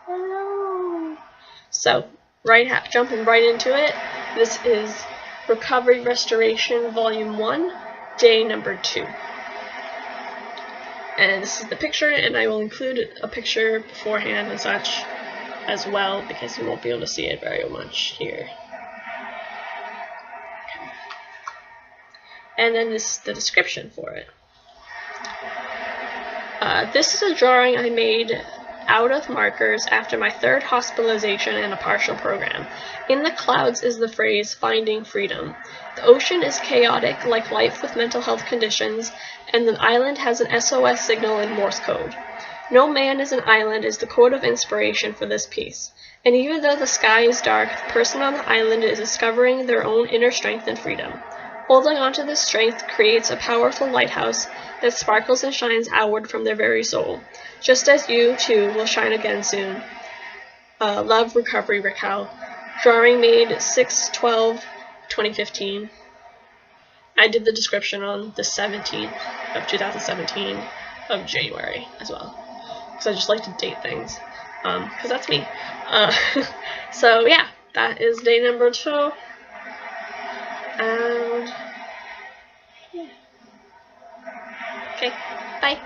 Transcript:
Hello. So, jumping right into it, this is Recovery Restoration Volume 1, Day Number 2. And this is the picture, and I will include a picture beforehand and such as well, because you won't be able to see it very much here. And then this is the description for it. This is a drawing I made out of markers after my 3rd hospitalization and a partial program. In the clouds is the phrase, finding freedom. The ocean is chaotic, like life with mental health conditions, and the island has an SOS signal in Morse code. No man is an island is the quote of inspiration for this piece. And even though the sky is dark, the person on the island is discovering their own inner strength and freedom. Holding onto this strength creates a powerful lighthouse that sparkles and shines outward from their very soul, just as you, too, will shine again soon. Love, Recovery, Raquel. Drawing made 6/12/2015. I did the description on the 17th of 2017 of January as well, because I just like to date things, because that's me. So yeah, that is day number 2. And yeah. Okay, bye.